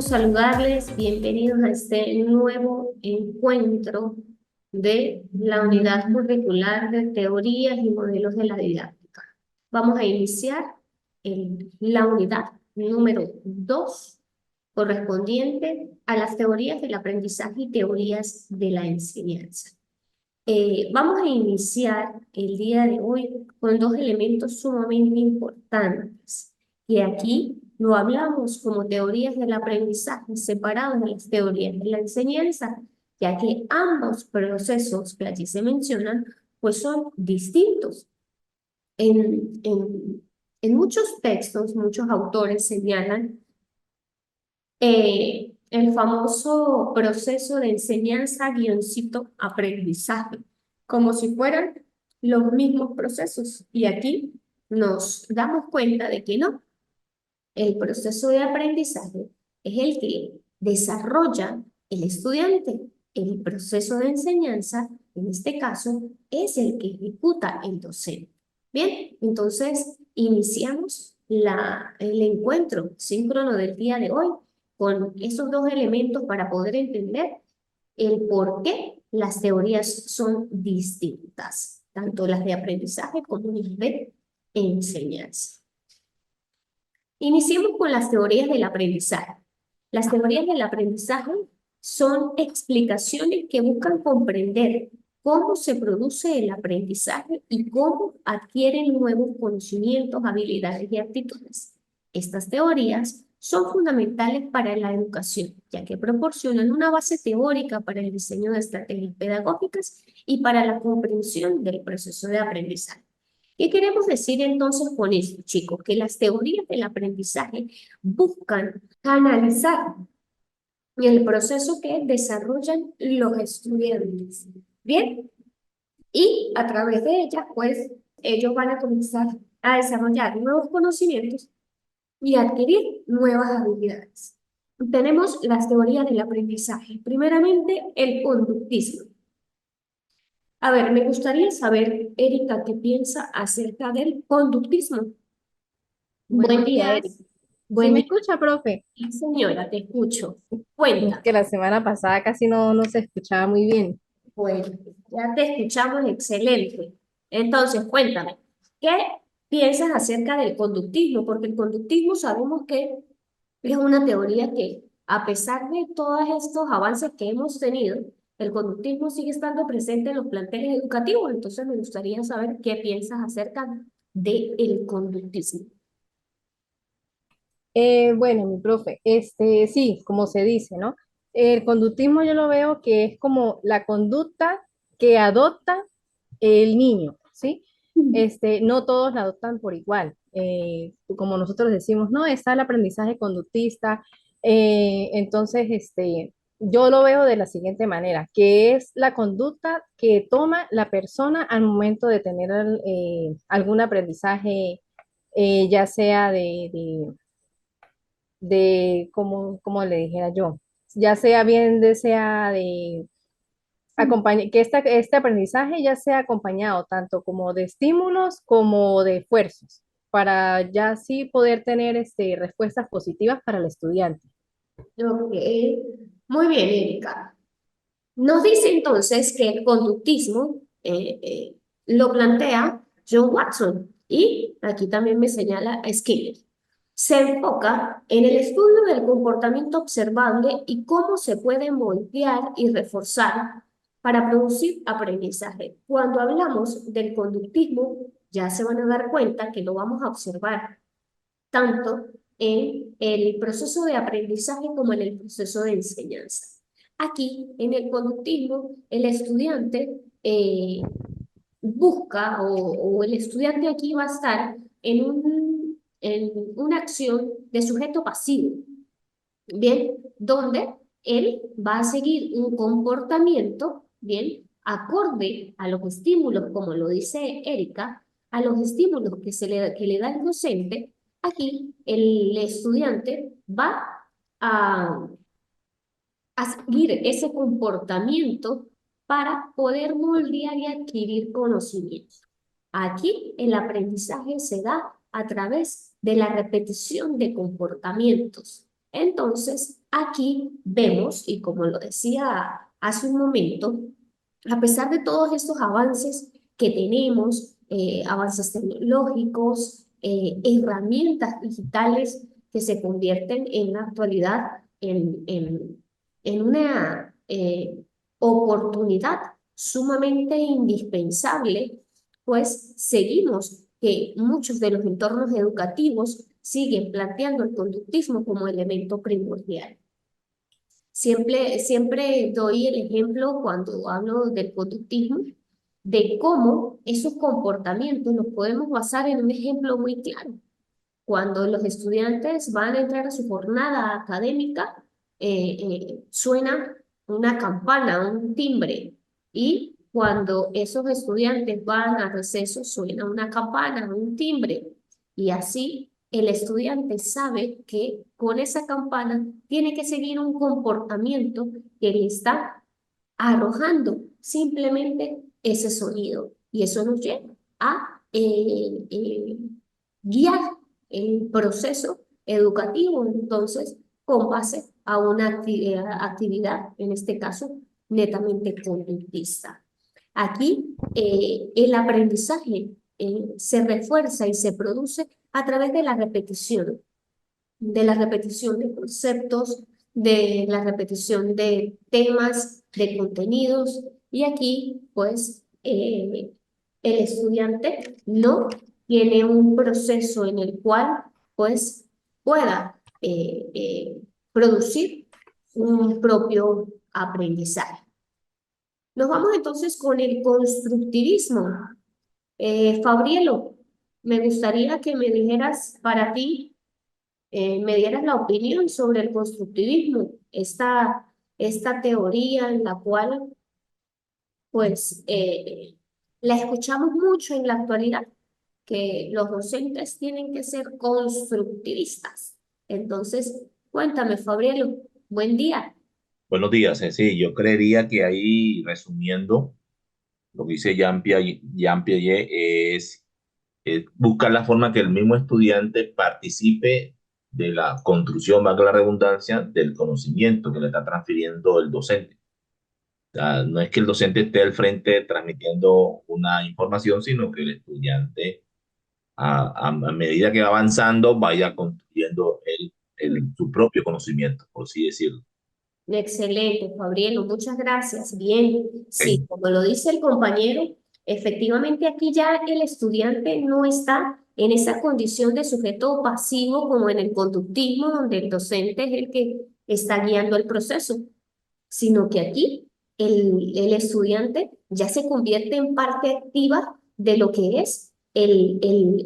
saludarles, bienvenidos a este nuevo encuentro de la unidad curricular de teorías y modelos de la didáctica. Vamos a iniciar la unidad número 2, correspondiente a las teorías del aprendizaje y teorías de la enseñanza. Vamos a iniciar el día de hoy con dos elementos sumamente importantes, y aquí lo hablamos como teorías del aprendizaje separados de las teorías de la enseñanza, ya que ambos procesos que allí se mencionan pues son distintos. En muchos textos, muchos autores señalan el famoso proceso de enseñanza guioncito aprendizaje, como si fueran los mismos procesos. Y aquí nos damos cuenta de que no. El proceso de aprendizaje es el que desarrolla el estudiante. El proceso de enseñanza, en este caso, es el que ejecuta el docente. Bien, entonces iniciamos el encuentro síncrono del día de hoy con esos dos elementos para poder entender el por qué las teorías son distintas, tanto las de aprendizaje como las de enseñanza. Iniciemos con las teorías del aprendizaje. Las teorías del aprendizaje son explicaciones que buscan comprender cómo se produce el aprendizaje y cómo adquieren nuevos conocimientos, habilidades y actitudes. Estas teorías son fundamentales para la educación, ya que proporcionan una base teórica para el diseño de estrategias pedagógicas y para la comprensión del proceso de aprendizaje. ¿Qué queremos decir entonces con esto, chicos? Que las teorías del aprendizaje buscan canalizar el proceso que desarrollan los estudiantes. Bien, y a través de ellas, pues, ellos van a comenzar a desarrollar nuevos conocimientos y adquirir nuevas habilidades. Tenemos las teorías del aprendizaje. Primeramente, el conductismo. A ver, me gustaría saber, Erika, ¿qué piensa acerca del conductismo? Buen Buenos día, Erika. días. ¿Sí Buen me día, escucha, profe? señora, te escucho. Es Cuenta. que la semana pasada casi no se escuchaba muy bien. Bueno, ya te escuchamos, excelente. Entonces, cuéntame, ¿qué piensas acerca del conductismo? Porque el conductismo sabemos que es una teoría que, a pesar de todos estos avances que hemos tenido, el conductismo sigue estando presente en los planteles educativos. Entonces, me gustaría saber qué piensas acerca del conductismo. Bueno, mi profe, sí, como se dice, ¿no? El conductismo yo lo veo que es como la conducta que adopta el niño, ¿sí? No todos la adoptan por igual. Como nosotros decimos, no, está el aprendizaje conductista. Entonces, yo lo veo de la siguiente manera, que es la conducta que toma la persona al momento de tener algún aprendizaje, ya sea como le dijera yo, ya sea bien, sea de que este aprendizaje ya sea acompañado tanto como de estímulos como de esfuerzos, para ya así poder tener respuestas positivas para el estudiante. Ok, muy bien, Erika. Nos dice entonces que el conductismo lo plantea John Watson, y aquí también me señala a Skinner. Se enfoca en el estudio del comportamiento observable y cómo se puede moldear y reforzar para producir aprendizaje. Cuando hablamos del conductismo, ya se van a dar cuenta que lo vamos a observar tanto en el proceso de aprendizaje como en el proceso de enseñanza. Aquí, en el conductismo, el estudiante busca o el estudiante aquí va a estar en una acción de sujeto pasivo, ¿bien? Donde él va a seguir un comportamiento, ¿bien? Acorde a los estímulos, como lo dice Erika, a los estímulos que le da el docente. Aquí el estudiante va a, a seguir ese comportamiento para poder moldear y adquirir conocimiento. Aquí el aprendizaje se da a través de la repetición de comportamientos. Entonces, aquí vemos, y como lo decía hace un momento, a pesar de todos estos avances que tenemos, avances tecnológicos, herramientas digitales que se convierten en la actualidad en una oportunidad sumamente indispensable, pues seguimos que muchos de los entornos educativos siguen planteando el conductismo como elemento primordial. Siempre doy el ejemplo cuando hablo del conductismo de cómo esos comportamientos los podemos basar en un ejemplo muy claro. Cuando los estudiantes van a entrar a su jornada académica, suena una campana, un timbre, y cuando esos estudiantes van a receso, suena una campana, un timbre, y así el estudiante sabe que con esa campana tiene que seguir un comportamiento que le está arrojando simplemente ese sonido, y eso nos lleva a guiar el proceso educativo, entonces, con base a una actividad, en este caso, netamente conductista. Aquí el aprendizaje se refuerza y se produce a través de la repetición de conceptos, de la repetición de temas, de contenidos, y aquí, pues, el estudiante no tiene un proceso en el cual, pues, pueda producir un propio aprendizaje. Nos vamos entonces con el constructivismo. Fabrielo, me gustaría que me dijeras para ti, me dieras la opinión sobre el constructivismo, esta teoría en la cual, pues, la escuchamos mucho en la actualidad, que los docentes tienen que ser constructivistas. Entonces, cuéntame, Fabrielo, buen día. Buenos días, sí, yo creería que ahí, resumiendo, lo que dice Jean Piaget es buscar la forma que el mismo estudiante participe de la construcción, valga la redundancia, del conocimiento que le está transfiriendo el docente. O sea, no es que el docente esté al frente transmitiendo una información, sino que el estudiante, a medida que va avanzando, vaya construyendo su propio conocimiento, por así decirlo. Excelente, Fabrielo, muchas gracias. Bien, sí, ¿Ok? como lo dice el compañero, efectivamente aquí ya el estudiante no está en esa condición de sujeto pasivo como en el conductismo, donde el docente es el que está guiando el proceso, sino que aquí el estudiante ya se convierte en parte activa de lo que es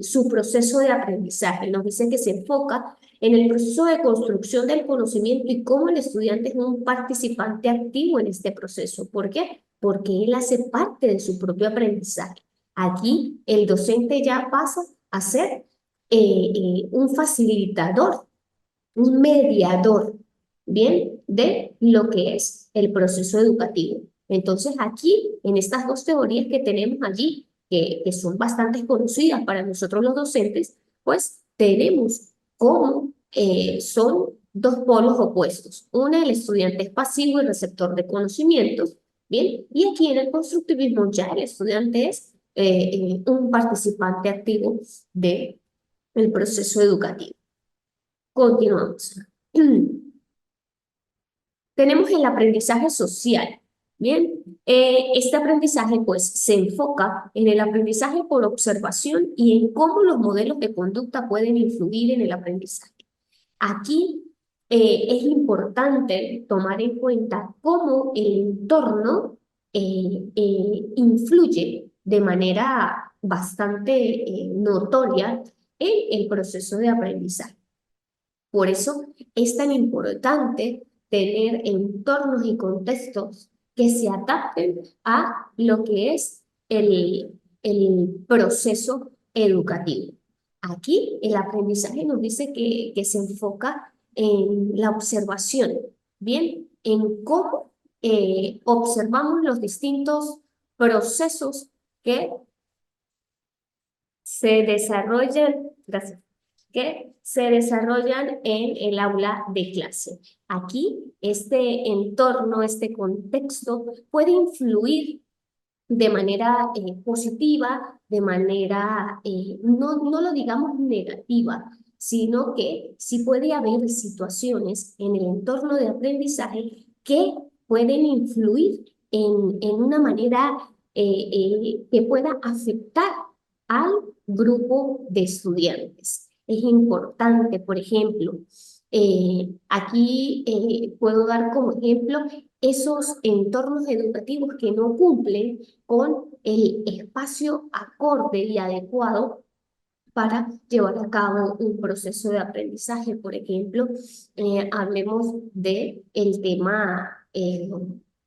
su proceso de aprendizaje. Nos dice que se enfoca en el proceso de construcción del conocimiento y cómo el estudiante es un participante activo en este proceso. ¿Por qué? Porque él hace parte de su propio aprendizaje. Aquí el docente ya pasa a ser un facilitador, un mediador, ¿bien? De lo que es el proceso educativo. Entonces, aquí, en estas dos teorías que tenemos allí, que son bastante conocidas para nosotros los docentes, pues tenemos cómo son dos polos opuestos. Una, el estudiante es pasivo y receptor de conocimientos, ¿bien? Y aquí en el constructivismo ya el estudiante es un participante activo del proceso educativo. Continuamos. Tenemos el aprendizaje social. Bien, este aprendizaje pues se enfoca en el aprendizaje por observación y en cómo los modelos de conducta pueden influir en el aprendizaje. Aquí es importante tomar en cuenta cómo el entorno influye de manera bastante notoria en el proceso de aprendizaje. Por eso es tan importante tener entornos y contextos que se adapten a lo que es el proceso educativo. Aquí el aprendizaje nos dice que se enfoca en la observación, bien, en cómo observamos los distintos procesos que se desarrollan. Gracias. que se desarrollan en el aula de clase. Aquí, este entorno, este contexto puede influir de manera positiva, de manera, no lo digamos negativa, sino que sí puede haber situaciones en el entorno de aprendizaje que pueden influir en una manera que pueda afectar al grupo de estudiantes. Es importante, por ejemplo, aquí puedo dar como ejemplo esos entornos educativos que no cumplen con el espacio acorde y adecuado para llevar a cabo un proceso de aprendizaje. Por ejemplo, hablemos de el tema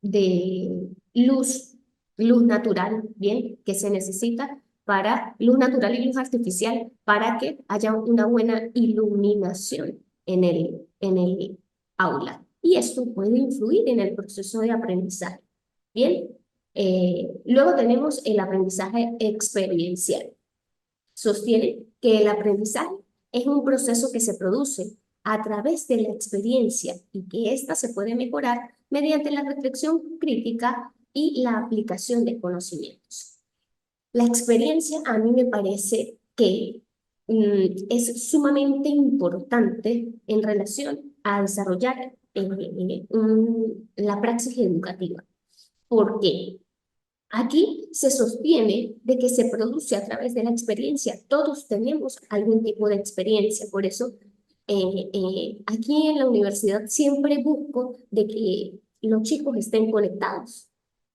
de luz natural, bien, que se necesita para luz natural y luz artificial para que haya una buena iluminación en el aula. Y esto puede influir en el proceso de aprendizaje. Bien, luego tenemos el aprendizaje experiencial. Sostiene que el aprendizaje es un proceso que se produce a través de la experiencia y que ésta se puede mejorar mediante la reflexión crítica y la aplicación de conocimientos. La experiencia a mí me parece que es sumamente importante en relación a desarrollar la praxis educativa. ¿Por qué? Aquí se sostiene de que se produce a través de la experiencia. Todos tenemos algún tipo de experiencia, por eso aquí en la universidad siempre busco de que los chicos estén conectados.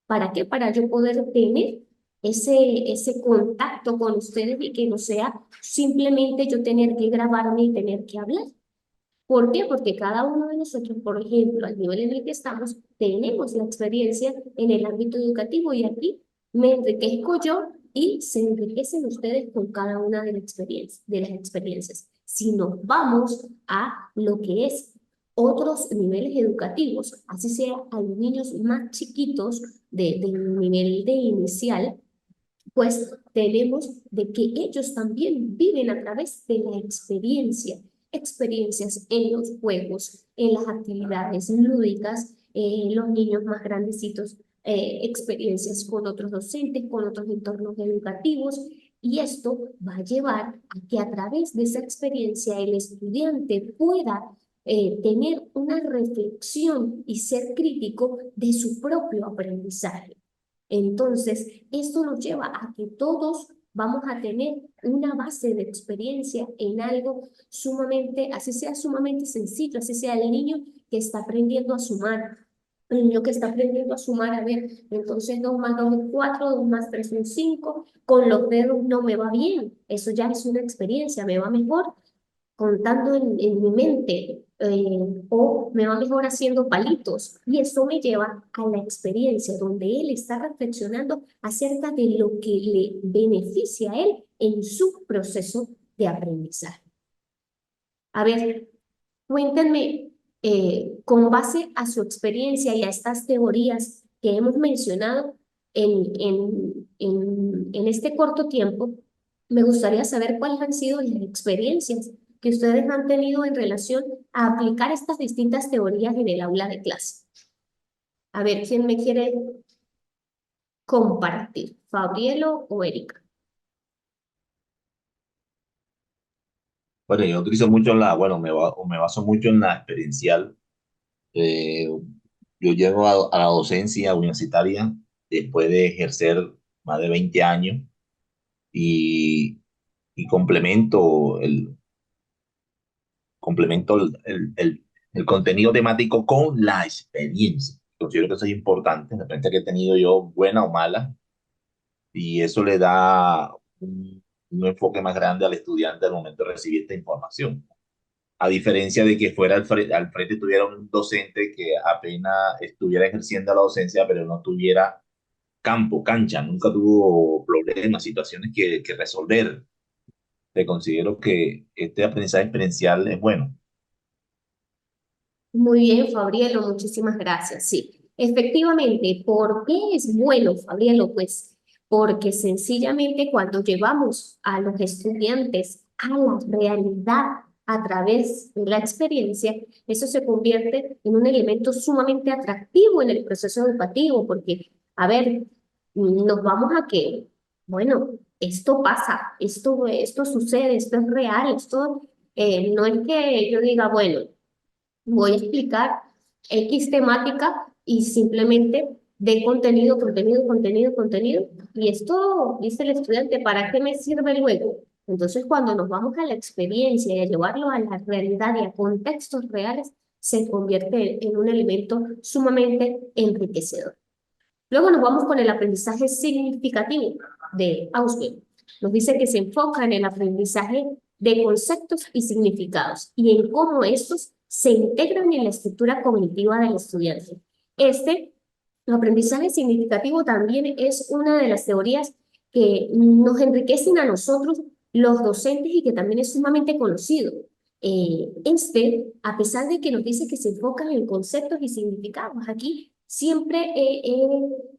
¿Para qué? Para yo poder tener ese contacto con ustedes y que no sea simplemente yo tener que grabarme y tener que hablar. ¿Por qué? Porque cada uno de nosotros, por ejemplo, al nivel en el que estamos, tenemos la experiencia en el ámbito educativo y aquí me enriquezco yo y se enriquecen ustedes con cada una de las experiencias. Si nos vamos a lo que es otros niveles educativos, así sea a los niños más chiquitos del nivel de inicial, pues tenemos de que ellos también viven a través de la experiencia, experiencias en los juegos, en las actividades lúdicas, los niños más grandecitos, experiencias con otros docentes, con otros entornos educativos, y esto va a llevar a que a través de esa experiencia el estudiante pueda tener una reflexión y ser crítico de su propio aprendizaje. Entonces, esto nos lleva a que todos vamos a tener una base de experiencia en algo sumamente, así sea sumamente sencillo, así sea el niño que está aprendiendo a sumar, el niño que está aprendiendo a sumar, a ver, entonces 2 más 2 es 4, 2 más 3 son 5, con los dedos no me va bien, eso ya es una experiencia, me va mejor contando en mi mente o me va mejor haciendo palitos. Y eso me lleva a la experiencia donde él está reflexionando acerca de lo que le beneficia a él en su proceso de aprendizaje. A ver, cuéntenme, con base a su experiencia y a estas teorías que hemos mencionado en este corto tiempo, me gustaría saber cuáles han sido las experiencias que ustedes han tenido en relación a aplicar estas distintas teorías en el aula de clase. A ver, ¿quién me quiere compartir? ¿Fabrielo o Erika? Bueno, yo utilizo mucho bueno, me baso mucho en la experiencial. Eh, yo llego a la docencia universitaria después de ejercer más de 20 años y, y complemento el contenido temático con la experiencia. Considero que eso es importante, la experiencia que he tenido yo, buena o mala, y eso le da un enfoque más grande al estudiante al momento de recibir esta información. A diferencia de que fuera al frente tuviera un docente que apenas estuviera ejerciendo la docencia, pero no tuviera campo, cancha, nunca tuvo problemas, situaciones que resolver. Te considero que este aprendizaje experiencial es bueno. Muy bien, Fabrielo, muchísimas gracias. Sí, efectivamente, ¿por qué es bueno, Fabrielo? Pues porque sencillamente cuando llevamos a los estudiantes a la realidad a través de la experiencia, eso se convierte en un elemento sumamente atractivo en el proceso educativo, porque, a ver, nos vamos a que, bueno, esto pasa, esto sucede, esto es real, esto no es que yo diga, bueno, voy a explicar X temática y simplemente de contenido, contenido, contenido, contenido. Y esto, dice el estudiante, ¿para qué me sirve luego? Entonces, cuando nos vamos a la experiencia y a llevarlo a la realidad y a contextos reales, se convierte en un elemento sumamente enriquecedor. Luego nos vamos con el aprendizaje significativo de Ausubel. Nos dice que se enfoca en el aprendizaje de conceptos y significados y en cómo estos se integran en la estructura cognitiva del estudiante. Este aprendizaje significativo también es una de las teorías que nos enriquecen a nosotros, los docentes, y que también es sumamente conocido. A pesar de que nos dice que se enfoca en conceptos y significados, aquí siempre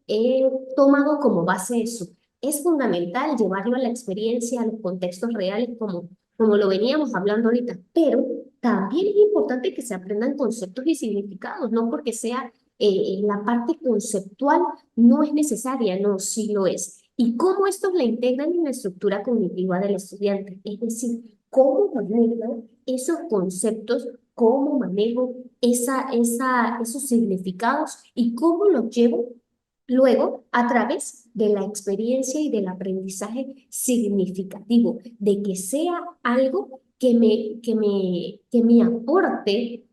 he tomado como base eso. Es fundamental llevarlo a la experiencia, a los contextos reales, como lo veníamos hablando ahorita, pero también es importante que se aprendan conceptos y significados, no porque sea la parte conceptual no es necesaria, no, sí lo es. ¿Y cómo estos la integran en la estructura cognitiva del estudiante? Es decir, cómo manejo esos conceptos, cómo manejo esos significados y cómo los llevo luego a través de la experiencia y del aprendizaje significativo, de que sea algo que me aporte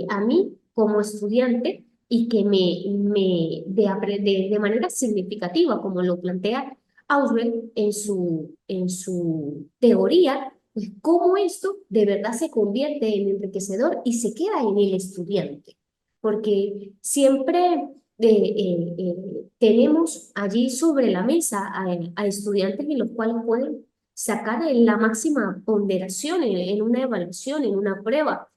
a mí como estudiante y que de manera significativa, como lo plantea Ausubel en su teoría, pues cómo esto de verdad se convierte en enriquecedor y se queda en el estudiante. Porque siempre tenemos allí sobre la mesa a estudiantes en los cuales pueden sacar la máxima ponderación en una evaluación, en una prueba.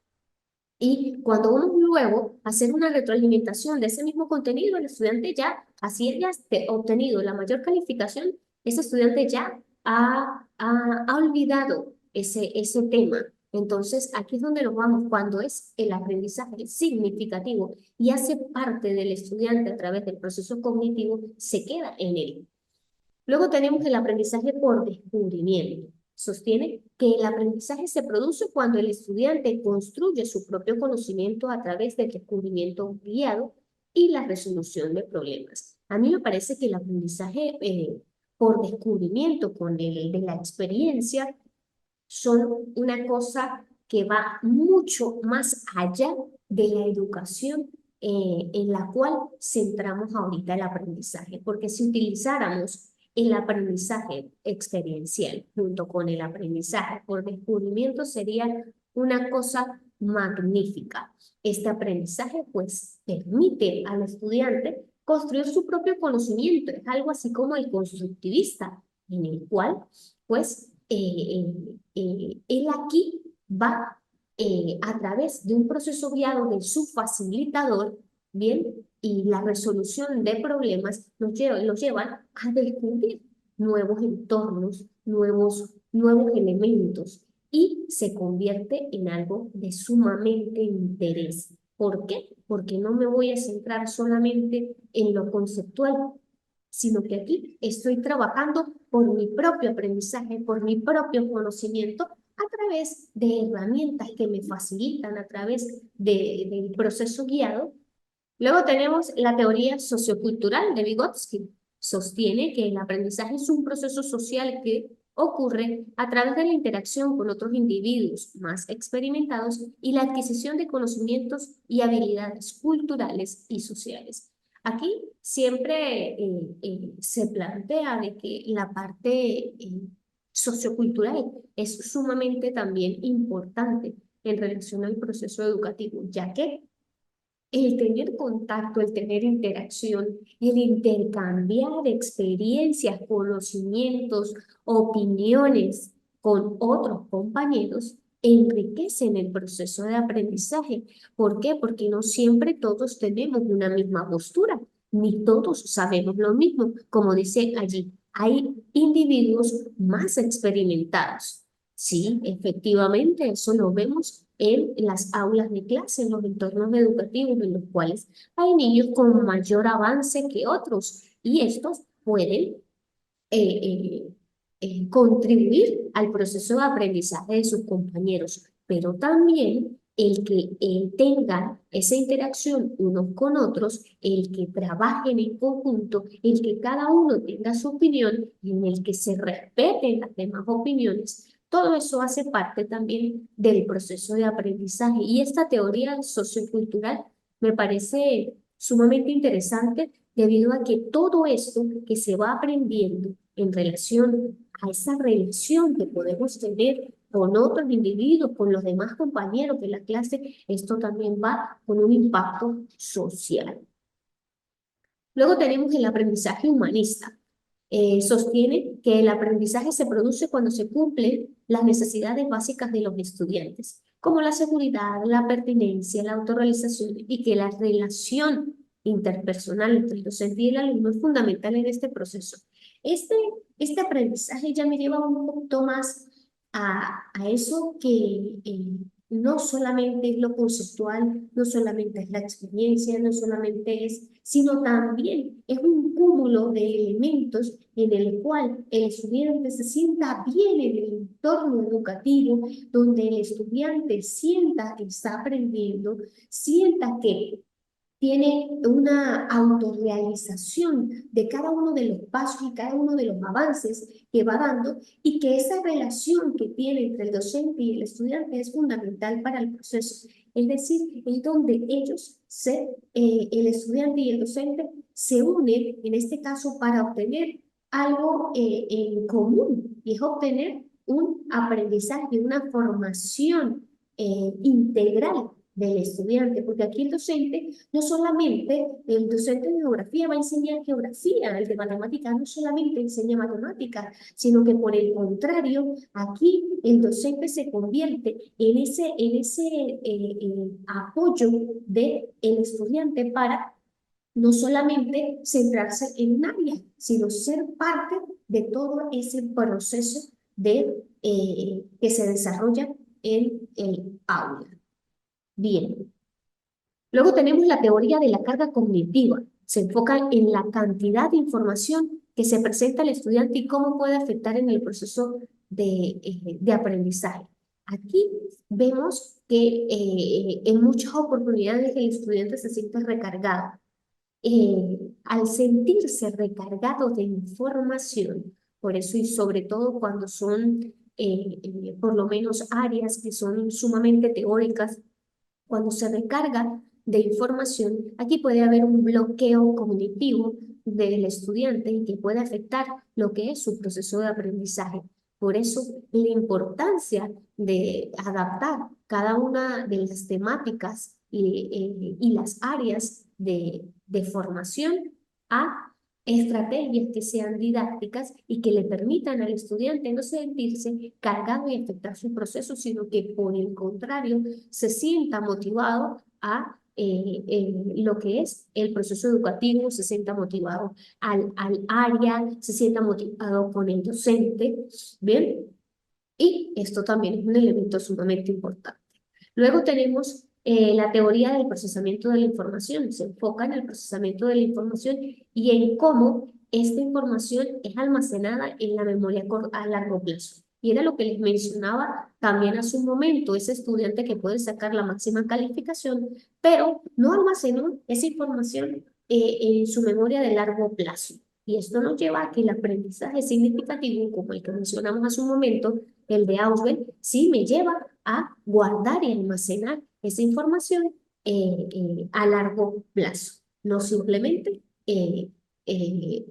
Y cuando uno luego hacer una retroalimentación de ese mismo contenido, el estudiante ya, así haya obtenido la mayor calificación, ese estudiante ya ha olvidado ese tema. Entonces, aquí es donde nos vamos, cuando es el aprendizaje significativo y hace parte del estudiante a través del proceso cognitivo, se queda en él. Luego tenemos el aprendizaje por descubrimiento. Sostiene que el aprendizaje se produce cuando el estudiante construye su propio conocimiento a través del descubrimiento guiado y la resolución de problemas. A mí me parece que el aprendizaje por descubrimiento con el de la experiencia son una cosa que va mucho más allá de la educación en la cual centramos ahorita el aprendizaje, porque si utilizáramos el aprendizaje experiencial junto con el aprendizaje por descubrimiento sería una cosa magnífica. Este aprendizaje pues permite al estudiante construir su propio conocimiento, es algo así como el constructivista, en el cual pues él aquí va a través de un proceso guiado de su facilitador, ¿bien? Y la resolución de problemas los llevan a descubrir nuevos entornos, nuevos elementos y se convierte en algo de sumamente interés. ¿Por qué? Porque no me voy a centrar solamente en lo conceptual, sino que aquí estoy trabajando por mi propio aprendizaje, por mi propio conocimiento, a través de herramientas que me facilitan, a través del proceso guiado. Luego tenemos la teoría sociocultural de Vygotsky. Sostiene que el aprendizaje es un proceso social que ocurre a través de la interacción con otros individuos más experimentados y la adquisición de conocimientos y habilidades culturales y sociales. Aquí siempre se plantea de que la parte sociocultural es sumamente también importante en relación al proceso educativo, ya que el tener contacto, el tener interacción, el intercambiar experiencias, conocimientos, opiniones con otros compañeros, enriquecen el proceso de aprendizaje. ¿Por qué? Porque no siempre todos tenemos una misma postura, ni todos sabemos lo mismo. Como dice allí, hay individuos más experimentados Sí, efectivamente, eso lo vemos en las aulas de clase, en los entornos educativos, en los cuales hay niños con mayor avance que otros y estos pueden eh, contribuir al proceso de aprendizaje de sus compañeros, pero también el que tengan esa interacción unos con otros, el que trabajen en conjunto, el que cada uno tenga su opinión y en el que se respeten las demás opiniones. Todo eso hace parte también del proceso de aprendizaje y esta teoría sociocultural me parece sumamente interesante debido a que todo esto que se va aprendiendo en relación a esa relación que podemos tener con otros individuos, con los demás compañeros de la clase, esto también va con un impacto social. Luego tenemos el aprendizaje humanista. Sostiene que el aprendizaje se produce cuando se cumplen las necesidades básicas de los estudiantes, como la seguridad, la pertinencia, la autorrealización, y que la relación interpersonal entre el docente y el alumno es fundamental en este proceso. Este, este aprendizaje ya me lleva un poquito más a eso que no solamente es lo conceptual, no solamente es la experiencia, no solamente es, sino también es un cúmulo de elementos en el cual el estudiante se sienta bien en el entorno educativo, donde el estudiante sienta que está aprendiendo, sienta que tiene una autorrealización de cada uno de los pasos y cada uno de los avances que va dando y que esa relación que tiene entre el docente y el estudiante es fundamental para el proceso. Es decir, es donde el estudiante y el docente se unen, en este caso, para obtener algo en común y es obtener un aprendizaje, una formación integral del estudiante, porque aquí el docente, no solamente el docente de geografía va a enseñar geografía, el de matemáticas no solamente enseña matemáticas, sino que por el contrario, aquí el docente se convierte en ese apoyo del estudiante para no solamente centrarse en un área, sino ser parte de todo ese proceso que se desarrolla en el aula. Bien. Luego tenemos la teoría de la carga cognitiva. Se enfoca en la cantidad de información que se presenta al estudiante y cómo puede afectar en el proceso de aprendizaje. Aquí vemos que en muchas oportunidades el estudiante se siente recargado. Al sentirse recargado de información, por eso y sobre todo cuando son por lo menos áreas que son sumamente teóricas, cuando se recarga de información, aquí puede haber un bloqueo cognitivo del estudiante y que puede afectar lo que es su proceso de aprendizaje. Por eso, la importancia de adaptar cada una de las temáticas y las áreas de formación a estrategias que sean didácticas y que le permitan al estudiante no sentirse cargado y afectar su proceso, sino que por el contrario se sienta motivado a lo que es el proceso educativo, se sienta motivado al área, se sienta motivado con el docente, ¿bien? Y esto también es un elemento sumamente importante. Luego tenemos la teoría del procesamiento de la información. Se enfoca en el procesamiento de la información y en cómo esta información es almacenada en la memoria a largo plazo. Y era lo que les mencionaba también hace un momento, ese estudiante que puede sacar la máxima calificación, pero no almacenó esa información en su memoria de largo plazo. Y esto nos lleva a que el aprendizaje significativo, como el que mencionamos hace un momento, el de Auswell, sí me lleva a guardar y almacenar esa información a largo plazo, no simplemente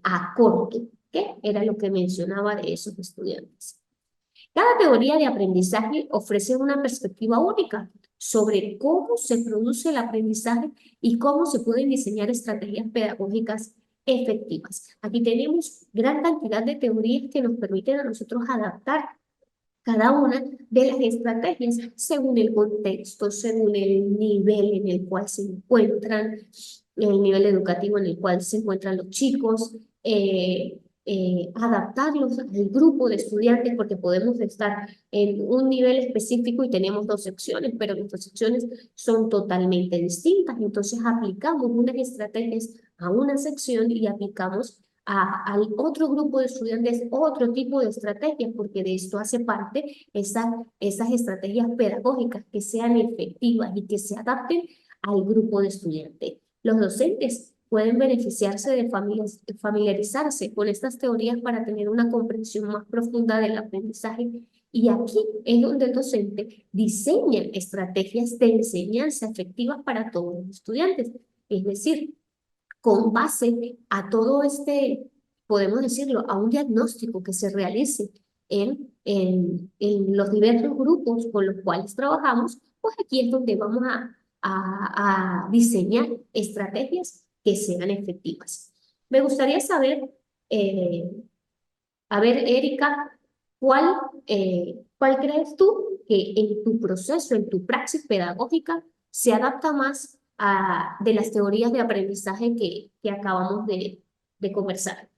a corto, que era lo que mencionaba de esos estudiantes. Cada teoría de aprendizaje ofrece una perspectiva única sobre cómo se produce el aprendizaje y cómo se pueden diseñar estrategias pedagógicas efectivas. Aquí tenemos gran cantidad de teorías que nos permiten a nosotros adaptar cada una de las estrategias según el contexto, según el nivel en el cual se encuentran, el nivel educativo en el cual se encuentran los chicos, adaptarlos al grupo de estudiantes, porque podemos estar en un nivel específico y tenemos dos secciones, pero nuestras secciones son totalmente distintas. Entonces aplicamos unas estrategias a una sección y aplicamos al otro grupo de estudiantes otro tipo de estrategias, porque de esto hace parte esas estrategias pedagógicas que sean efectivas y que se adapten al grupo de estudiantes. Los docentes pueden beneficiarse de familiarizarse con estas teorías para tener una comprensión más profunda del aprendizaje. Y aquí es donde el docente diseña estrategias de enseñanza efectivas para todos los estudiantes. Es decir, con base a todo podemos decirlo, a un diagnóstico que se realice en los diversos grupos con los cuales trabajamos, pues aquí es donde vamos a diseñar estrategias que sean efectivas. Me gustaría saber, eh, a ver, Erika, ¿cuál crees tú que en tu proceso, en tu praxis pedagógica, se adapta más de las teorías de aprendizaje que acabamos de conversar?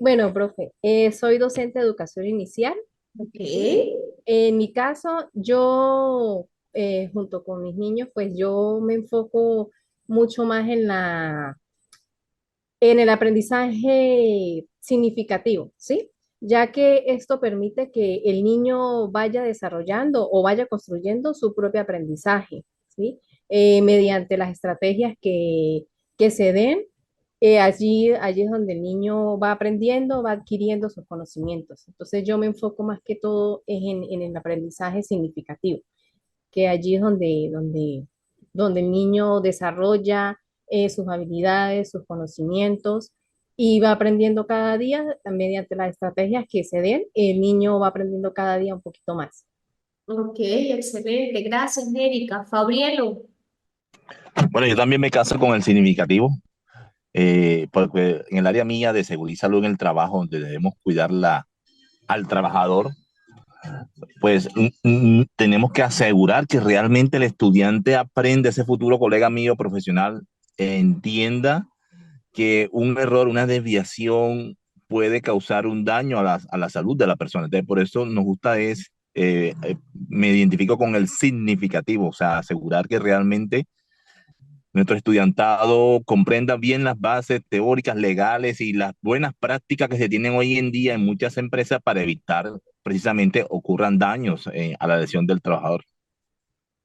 Bueno, profe, soy docente de educación inicial, Ok. ¿sí? En mi caso, yo, junto con mis niños, pues yo me enfoco mucho más en el aprendizaje significativo, ¿sí? Ya que esto permite que el niño vaya desarrollando o vaya construyendo su propio aprendizaje, ¿sí? Mediante las estrategias que se den, allí es donde el niño va aprendiendo, va adquiriendo sus conocimientos. Entonces yo me enfoco más que todo en el aprendizaje significativo, que allí es donde el niño desarrolla sus habilidades, sus conocimientos y va aprendiendo cada día mediante las estrategias que se den, el niño va aprendiendo cada día un poquito más. Ok, excelente. Gracias, Erika. Fabrielo. Bueno, yo también me caso con el significativo, porque en el área mía de seguridad y salud en el trabajo, donde debemos cuidar al trabajador, pues tenemos que asegurar que realmente el estudiante aprende, ese futuro colega mío profesional, entienda que un error, una desviación puede causar un daño a la salud de la persona. Entonces, por eso nos gusta me identifico con el significativo, o sea, asegurar que realmente nuestro estudiantado comprenda bien las bases teóricas, legales y las buenas prácticas que se tienen hoy en día en muchas empresas para evitar precisamente ocurran daños a la lesión del trabajador.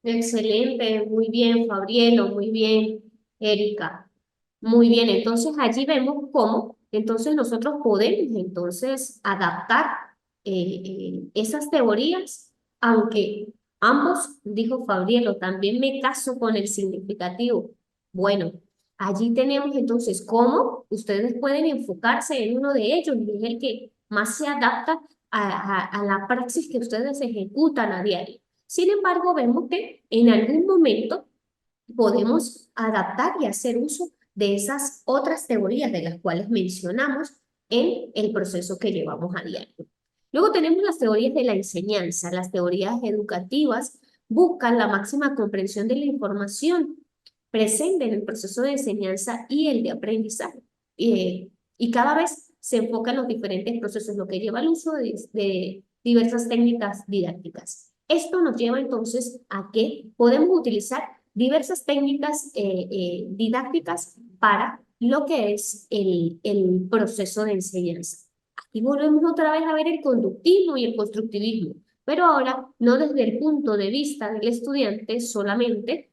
Excelente. Muy bien, Fabrielo. Muy bien, Erika. Muy bien. Entonces allí vemos cómo entonces nosotros podemos entonces adaptar esas teorías, aunque ambos, dijo Fabrielo, también me caso con el significativo. Bueno, allí tenemos entonces cómo ustedes pueden enfocarse en uno de ellos y es el que más se adapta a la praxis que ustedes ejecutan a diario. Sin embargo, vemos que en algún momento podemos adaptar y hacer uso de esas otras teorías de las cuales mencionamos en el proceso que llevamos a diario. Luego tenemos las teorías de la enseñanza. Las teorías educativas buscan la máxima comprensión de la información presente en el proceso de enseñanza y el de aprendizaje. Y cada vez se enfocan los diferentes procesos, lo que lleva al uso de diversas técnicas didácticas. Esto nos lleva entonces a que podemos utilizar diversas técnicas didácticas para lo que es el proceso de enseñanza. Aquí volvemos otra vez a ver el conductismo y el constructivismo, pero ahora no desde el punto de vista del estudiante solamente,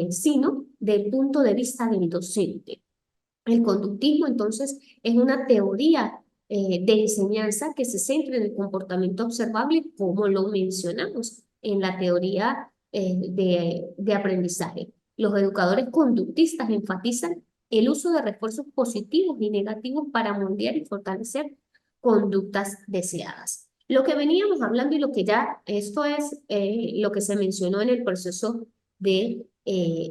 sino del punto de vista del docente. El conductismo, entonces, es una teoría de enseñanza que se centra en el comportamiento observable, como lo mencionamos en la teoría de aprendizaje. Los educadores conductistas enfatizan el uso de refuerzos positivos y negativos para moldear y fortalecer conductas deseadas. Lo que veníamos hablando y lo que ya, esto es lo que se mencionó en el proceso de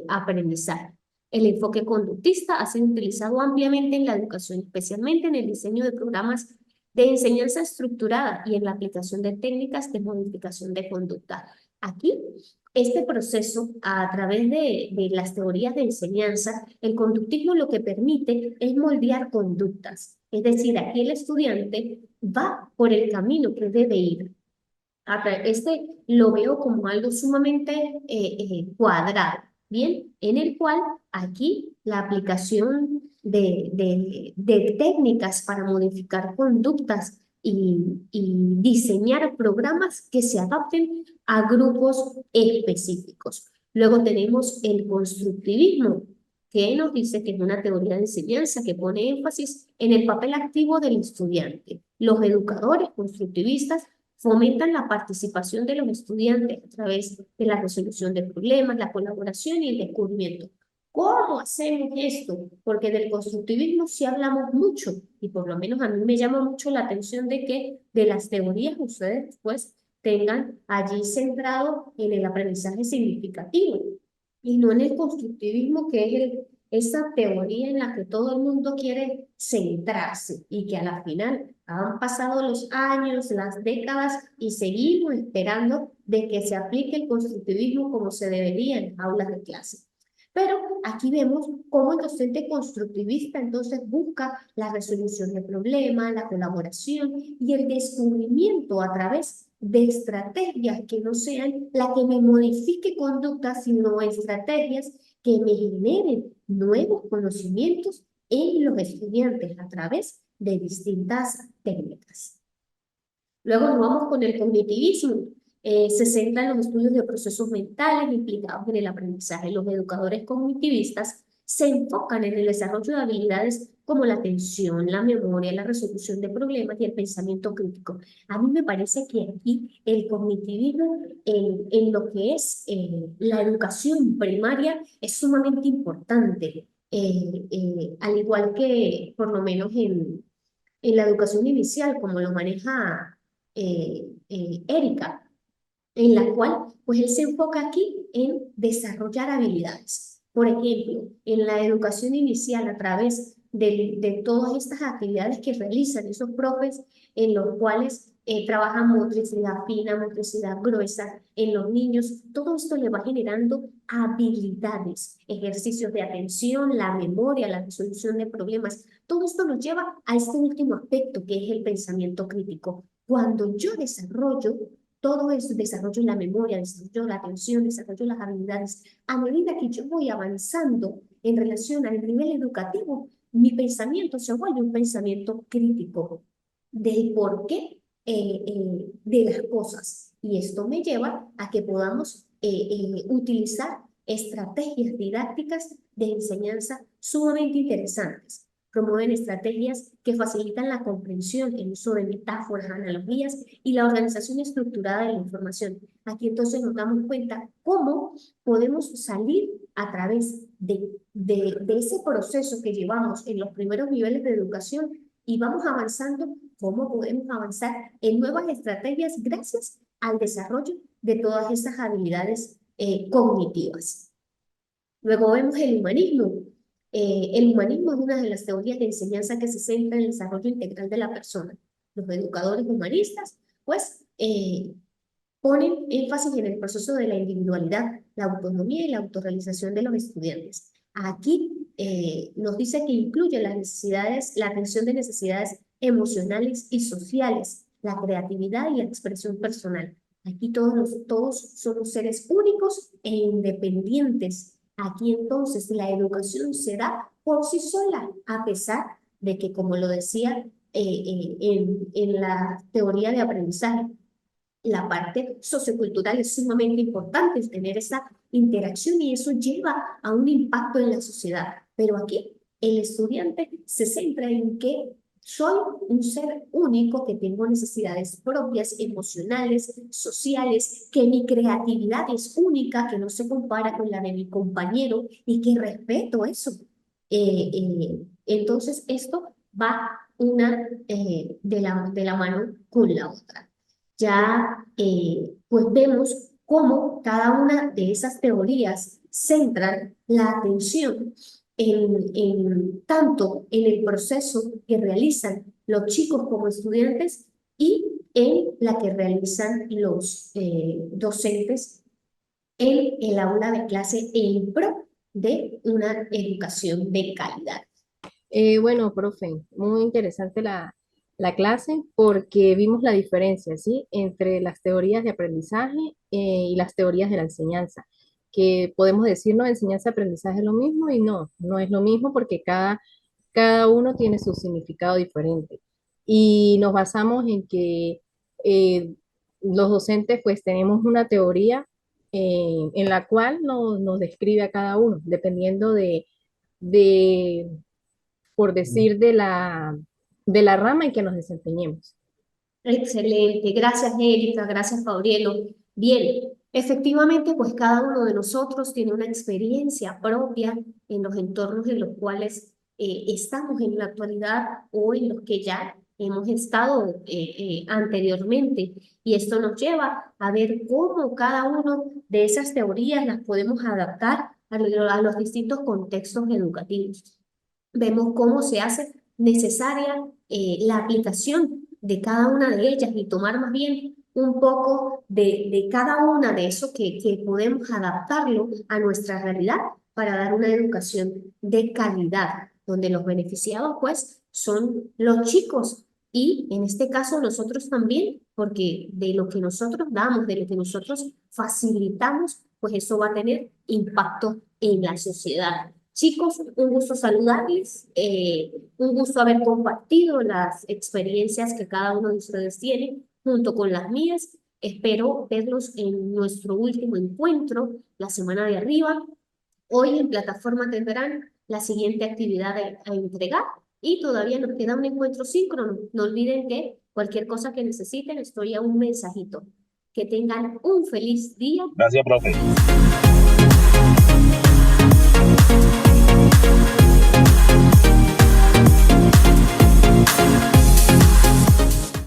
aprendizaje. El enfoque conductista ha sido utilizado ampliamente en la educación, especialmente en el diseño de programas de enseñanza estructurada y en la aplicación de técnicas de modificación de conducta. Aquí, este proceso, a través de las teorías de enseñanza, el conductismo lo que permite es moldear conductas. Es decir, aquí el estudiante va por el camino que debe ir. Este lo veo como algo sumamente cuadrado, ¿bien? En el cual aquí la aplicación de técnicas para modificar conductas y diseñar programas que se adapten a grupos específicos. Luego tenemos el constructivismo, que nos dice que es una teoría de enseñanza que pone énfasis en el papel activo del estudiante. Los educadores constructivistas fomentan la participación de los estudiantes a través de la resolución de problemas, la colaboración y el descubrimiento. ¿Cómo hacemos esto? Porque del constructivismo sí hablamos mucho y por lo menos a mí me llama mucho la atención de que de las teorías ustedes después tengan allí centrado en el aprendizaje significativo y no en el constructivismo que es esa teoría en la que todo el mundo quiere centrarse y que a la final han pasado los años, las décadas y seguimos esperando de que se aplique el constructivismo como se debería en aulas de clase. Pero aquí vemos cómo el docente constructivista entonces busca la resolución de problemas, la colaboración y el descubrimiento a través de estrategias que no sean la que me modifique conductas, sino estrategias que me generen nuevos conocimientos en los estudiantes a través de distintas técnicas. Luego nos vamos con el cognitivismo. Se centra en los estudios de procesos mentales implicados en el aprendizaje. Los educadores cognitivistas se enfocan en el desarrollo de habilidades como la atención, la memoria, la resolución de problemas y el pensamiento crítico. A mí me parece que aquí el cognitivismo en lo que es la educación primaria es sumamente importante, al igual que por lo menos en la educación inicial, como lo maneja Erika, en la cual pues él se enfoca aquí en desarrollar habilidades. Por ejemplo, en la educación inicial a través de todas estas actividades que realizan esos profes en los cuales trabajan motricidad fina, motricidad gruesa en los niños, todo esto le va generando habilidades, ejercicios de atención, la memoria, la resolución de problemas. Todo esto nos lleva a este último aspecto que es el pensamiento crítico. Cuando yo desarrollo todo eso, desarrollo la memoria, desarrollo la atención, desarrollo las habilidades. A medida que yo voy avanzando en relación al nivel educativo, mi pensamiento se vuelve un pensamiento crítico del porqué de las cosas. Y esto me lleva a que podamos utilizar estrategias didácticas de enseñanza sumamente interesantes. Promueven estrategias que facilitan la comprensión, el uso de metáforas, analogías y la organización estructurada de la información. Aquí entonces nos damos cuenta cómo podemos salir a través de ese proceso que llevamos en los primeros niveles de educación y vamos avanzando, cómo podemos avanzar en nuevas estrategias gracias al desarrollo de todas esas habilidades cognitivas. Luego vemos el humanismo. El humanismo es una de las teorías de enseñanza que se centra en el desarrollo integral de la persona. Los educadores humanistas, pues, ponen énfasis en el proceso de la individualidad, la autonomía y la autorrealización de los estudiantes. Aquí nos dice que incluye las necesidades, la atención de necesidades emocionales y sociales, la creatividad y la expresión personal. Aquí todos somos seres únicos e independientes. Aquí entonces la educación se da por sí sola, a pesar de que, como lo decía en la teoría de aprendizaje, la parte sociocultural es sumamente importante, es tener esa interacción y eso lleva a un impacto en la sociedad. Pero aquí el estudiante se centra en que soy un ser único, que tengo necesidades propias, emocionales, sociales, que mi creatividad es única, que no se compara con la de mi compañero y que respeto eso. Entonces esto va una de la mano con la otra. Ya pues vemos cómo cada una de esas teorías centran la atención tanto en el proceso que realizan los chicos como estudiantes y en la que realizan los docentes en el aula de clase en pro de una educación de calidad. Bueno, profe, muy interesante la clase porque vimos la diferencia, ¿sí? Entre las teorías de aprendizaje y las teorías de la enseñanza, que podemos decir, no, enseñanza-aprendizaje es lo mismo y no, no es lo mismo porque cada uno tiene su significado diferente. Y nos basamos en que eh, los docentes pues tenemos una teoría en la cual nos describe a cada uno, dependiendo de por decir, de la rama en que nos desempeñemos. Excelente, gracias Erika, gracias Gabrielo. Bien, efectivamente, pues cada uno de nosotros tiene una experiencia propia en los entornos en los cuales estamos en la actualidad o en los que ya hemos estado anteriormente. Y esto nos lleva a ver cómo cada uno de esas teorías las podemos adaptar a los distintos contextos educativos. Vemos cómo se hace necesaria la aplicación de cada una de ellas y tomar más bien un poco de cada una de eso que podemos adaptarlo a nuestra realidad para dar una educación de calidad, donde los beneficiados pues son los chicos y en este caso nosotros también, porque de lo que nosotros damos, de lo que nosotros facilitamos, pues eso va a tener impacto en la sociedad. Chicos, un gusto saludarles, un gusto haber compartido las experiencias que cada uno de ustedes tiene junto con las mías. Espero verlos en nuestro último encuentro la semana de arriba. Hoy en plataforma tendrán la siguiente actividad a entregar y todavía nos queda un encuentro síncrono. No olviden que cualquier cosa que necesiten, estoy a un mensajito. Que tengan un feliz día. Gracias, profe.